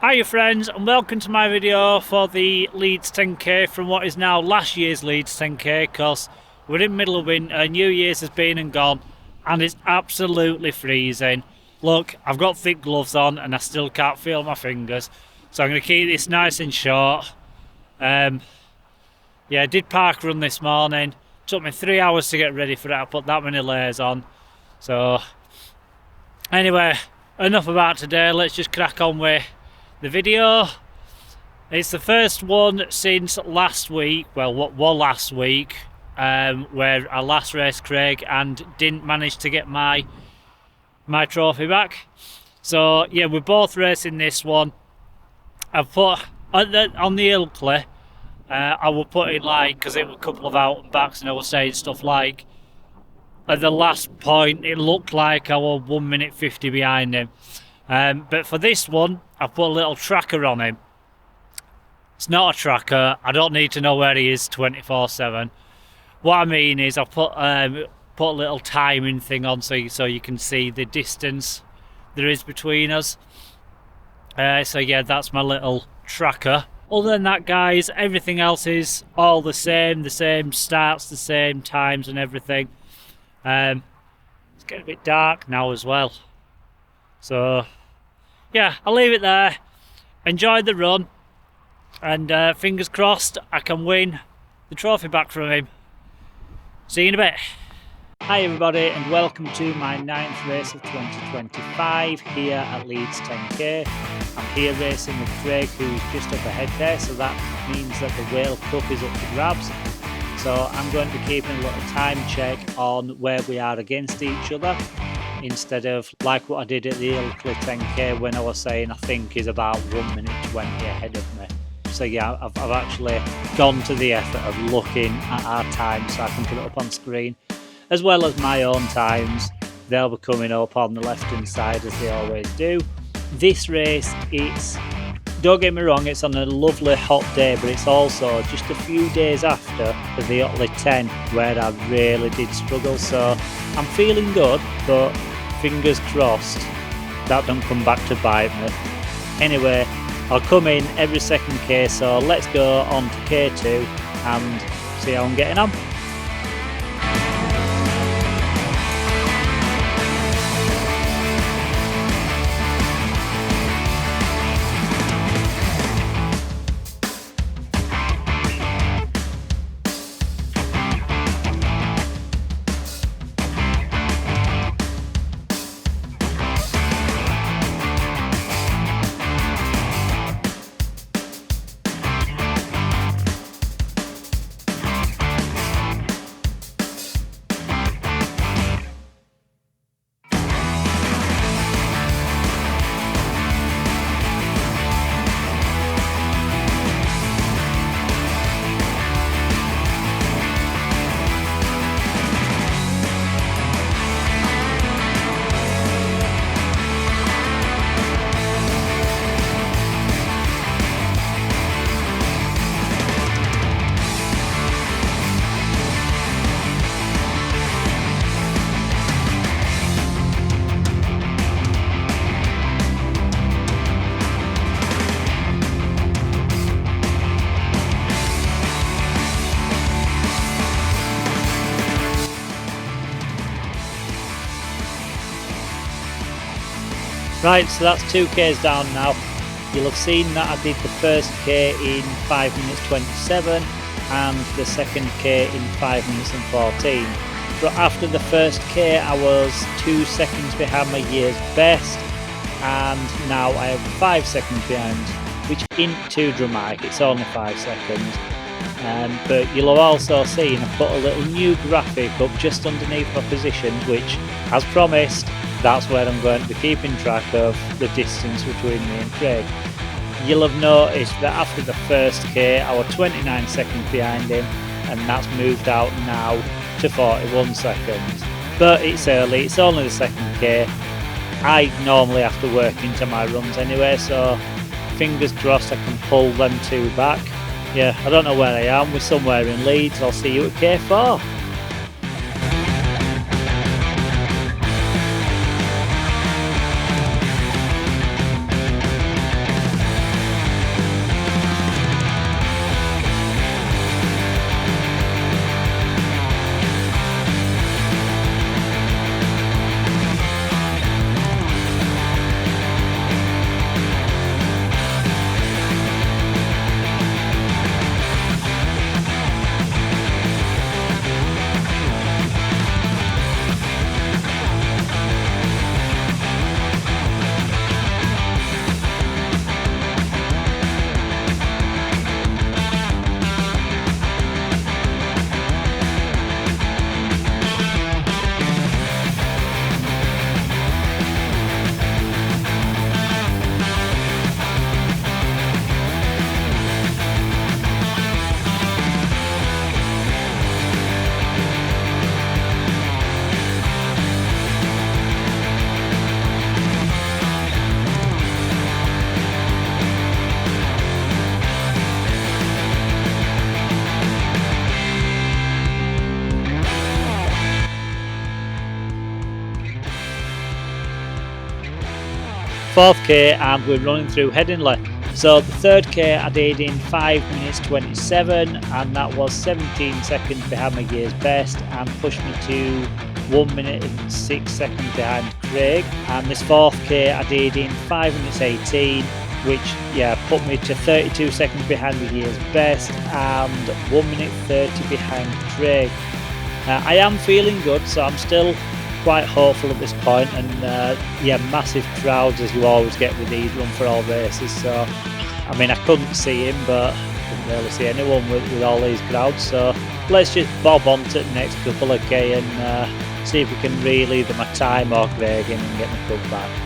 Hiya friends, and welcome to my video for the Leeds 10k from what is now last year's Leeds 10k, because we're in the middle of winter, New Year's has been and gone, and it's absolutely freezing. Look, I've got thick gloves on and I still can't feel my fingers, so I'm going to keep this nice and short. I did park run this morning, took me 3 hours to get ready for it, I put that many layers on. So anyway, enough about today, let's just crack on with the video. It's the first one since last week, well what was last week, where I last raced Craig and didn't manage to get my trophy back. So yeah, we're both racing this one. I've put on the Ilkley, I will put it like, because it was a couple of out and backs and I was saying stuff like, at the last point it looked like I was 1 minute 50 behind him. But for this one, I've put a little tracker on him. It's not a tracker, I don't need to know where he is 24/7. What I mean is I've put a little timing thing on so you can see the distance there is between us. So yeah, that's my little tracker. Other than that guys, everything else is all the same starts, the same times and everything. It's getting a bit dark now as well. So yeah, I'll leave it there. Enjoy the run, and fingers crossed I can win the trophy back from him. See you in a bit. Hi everybody, and welcome to my 9th race of 2025 here at Leeds 10k. I'm here racing with Craig, who's just up ahead there, so that means that the Whale Cup is up for grabs. So I'm going to be keeping a little time check on where we are against each other, instead of like what I did at the Ilkley 10k when I was saying I think he's about 1 minute 20 ahead of me. So yeah, I've actually gone to the effort of looking at our times so I can put it up on screen, as well as my own times. They'll be coming up on the left hand side as they always do. This race, don't get me wrong, it's on a lovely hot day, but it's also just a few days after the Otley 10 where I really did struggle, so I'm feeling good, but fingers crossed that don't come back to bite me. Anyway, I'll come in every second K, so let's go on to K2 and see how I'm getting on. Right, so that's 2Ks down now. You'll have seen that I did the first K in 5 minutes 27 and the second K in 5 minutes and 14. But after the first K I was 2 seconds behind my year's best, and now I am 5 seconds behind, which isn't too dramatic, it's only 5 seconds. But you'll have also seen I put a little new graphic up just underneath my position, which, as promised, that's where I'm going to be keeping track of the distance between me and Craig. You'll have noticed that after the first K I was 29 seconds behind him, and that's moved out now to 41 seconds. But it's early, it's only the second K. I normally have to work into my runs anyway, so fingers crossed I can pull them two back. Yeah, I don't know where I am, we're somewhere in Leeds. I'll see you at K4. 4th k and we're running through Headingley. So the 3rd k I did in 5 minutes 27 and that was 17 seconds behind my year's best and pushed me to 1 minute and 6 seconds behind Craig. And this 4th k I did in 5 minutes 18, which put me to 32 seconds behind the year's best and 1 minute 30 behind Craig. I am feeling good, so I'm still quite hopeful at this point, and massive crowds as you always get with these run for all races. So I mean, I couldn't see him, but I couldn't really see anyone with all these crowds. So let's just bob on to the next couple of k and see if we can reel either my time or Craig in and get my club back.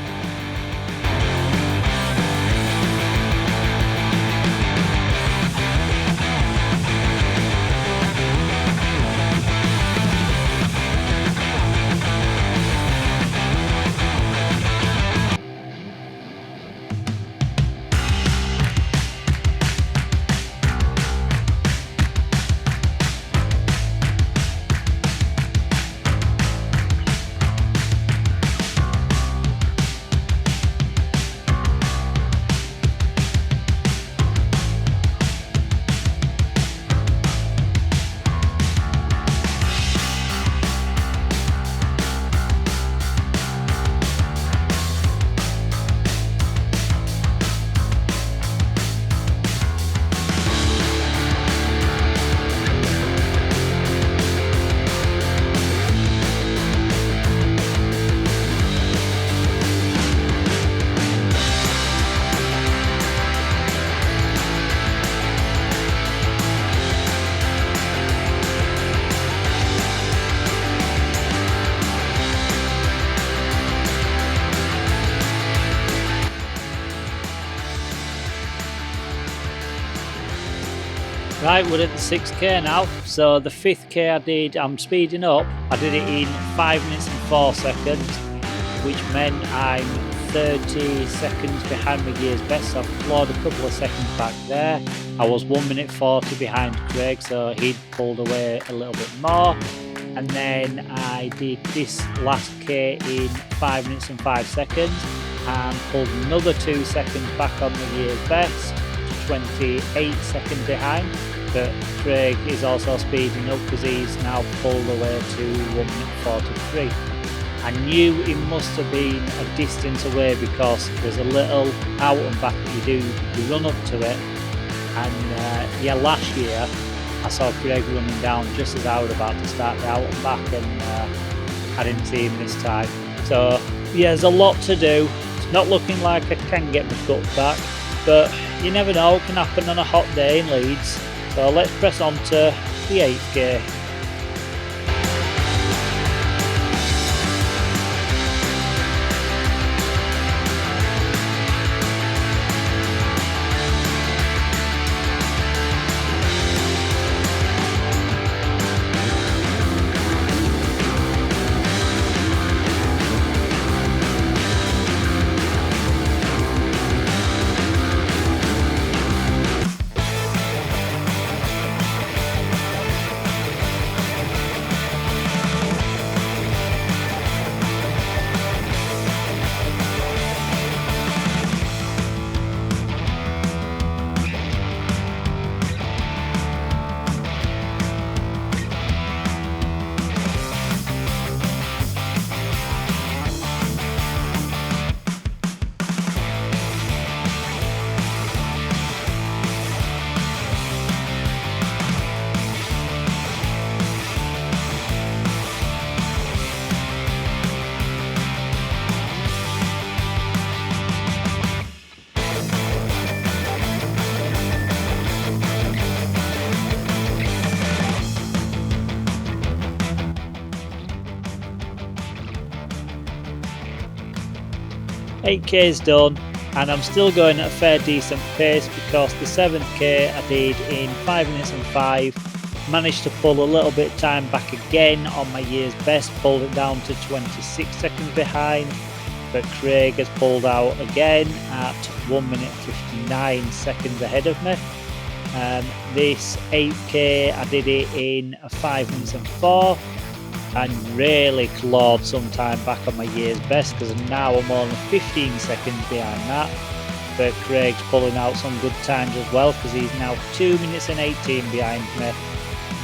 Right, we're at the 6k now, so the 5th k I did, I'm speeding up, I did it in 5 minutes and 4 seconds, which meant I'm 30 seconds behind my year's best, so I've clawed a couple of seconds back there. I was 1 minute 40 behind Craig, so he'd pulled away a little bit more. And then I did this last k in 5 minutes and 5 seconds and pulled another 2 seconds back on the year's best to 28 seconds behind. But Craig is also speeding up because he's now pulled away to 1 minute 43. I knew it must have been a distance away because there's a little out and back that you run up to it. And last year I saw Craig running down just as I was about to start the out and back, and I didn't see him this time. So there's a lot to do. It's not looking like I can get my cut back, but you never know, it can happen on a hot day in Leeds. So let's press on to the 8k. K is done, and I'm still going at a fair decent pace because the 7k I did in 5 minutes and 5, managed to pull a little bit of time back again on my year's best, pulled it down to 26 seconds behind, but Craig has pulled out again at 1 minute 59 seconds ahead of me. This 8k I did it in 5 minutes and 4, and really clawed some time back on my year's best, because now I'm only 15 seconds behind that. But Craig's pulling out some good times as well, because he's now 2 minutes and 18 behind me.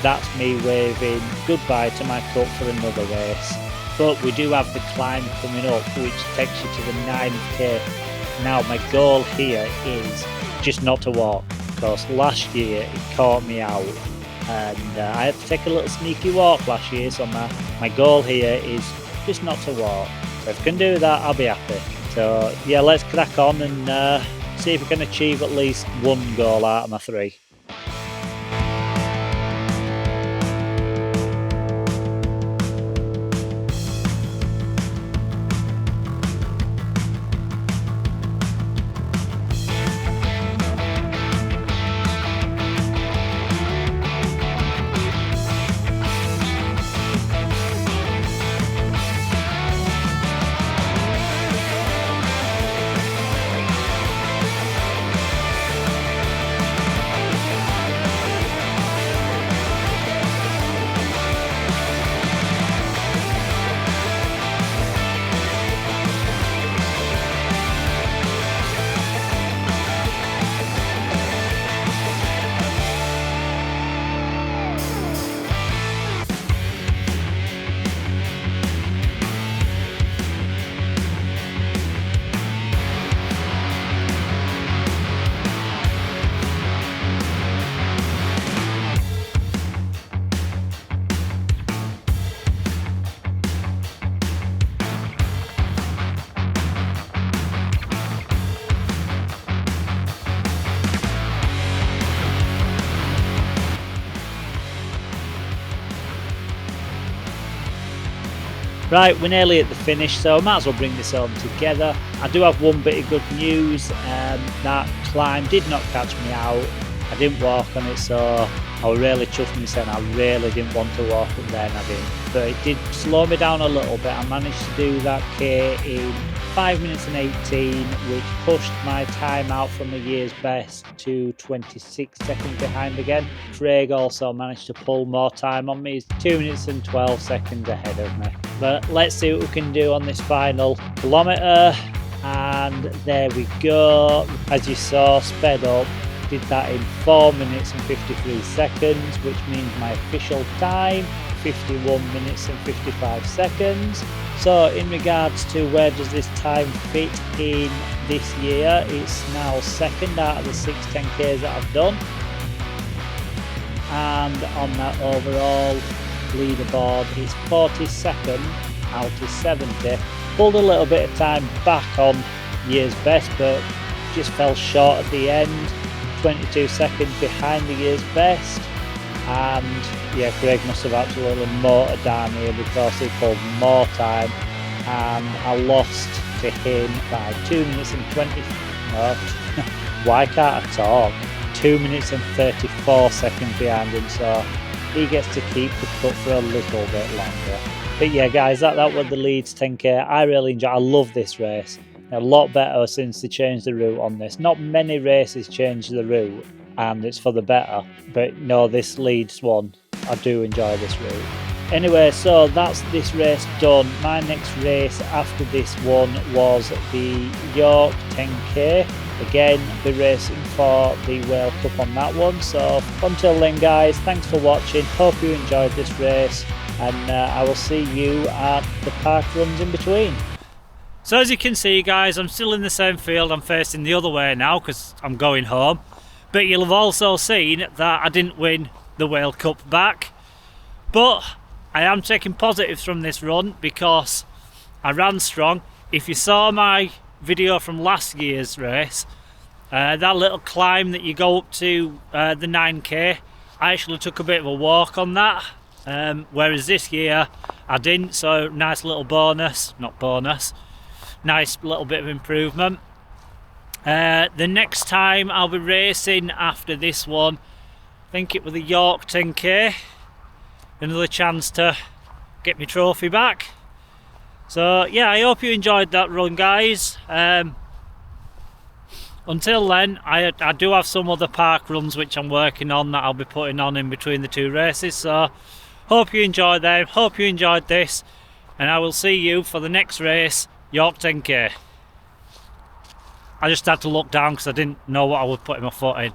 That's me waving goodbye to my cup for another race. But we do have the climb coming up, which takes you to the 9k. Now my goal here is just not to walk, because last year it caught me out, and I had to take a little sneaky walk last year, so my goal here is just not to walk. So if I can do that, I'll be happy. So yeah, let's crack on and see if we can achieve at least one goal out of my 3. Right, we're nearly at the finish, so I might as well bring this home together. I do have one bit of good news. That climb did not catch me out. I didn't walk on it, so I was really chuffed myself. I really didn't want to walk up there, and I didn't. But it did slow me down a little bit. I managed to do that K in 5 minutes and 18, which pushed my time out from the year's best to 26 seconds behind again. Craig also managed to pull more time on me. He's 2 minutes and 12 seconds ahead of me. But let's see what we can do on this final kilometre. And there we go. As you saw, sped up. Did that in 4 minutes and 53 seconds, which means my official time 51 minutes and 55 seconds. So in regards to where does this time fit in this year, it's now second out of the 6 10Ks that I've done. And on that overall leaderboard, it's 42nd out of 70. Pulled a little bit of time back on year's best, but just fell short at the end. 22 seconds behind the year's best. And yeah, Craig must have absolutely motored down here because he pulled more time, and I lost to him by 2 minutes and 20. No, why can't I talk? 2 minutes and 34 seconds behind him, so he gets to keep the cup for a little bit longer. But yeah, guys, that was the Leeds 10K. I really enjoy. I love this race. A lot better since they changed the route on this. Not many races change the route, and it's for the better. But no, this Leeds one, I do enjoy this route. Anyway, so that's this race done. My next race after this one was the York 10K. Again, be racing for the World Cup on that one. So until then, guys, thanks for watching. Hope you enjoyed this race, and I will see you at the park runs in between. So as you can see, guys, I'm still in the same field. I'm facing the other way now because I'm going home. But you'll have also seen that I didn't win the World Cup back. But I am taking positives from this run because I ran strong. If you saw my video from last year's race, that little climb that you go up to the 9K, I actually took a bit of a walk on that. Whereas this year I didn't, so nice little bonus, not bonus. Nice little bit of improvement. The next time I'll be racing after this one, I think it was the York 10K. Another chance to get my trophy back. So yeah, I hope you enjoyed that run, guys. Until then, I do have some other park runs which I'm working on that I'll be putting on in between the two races. So Hope you enjoyed them, hope you enjoyed this, and I will see you for the next race, York 10k. I just had to look down because I didn't know what I was putting my foot in.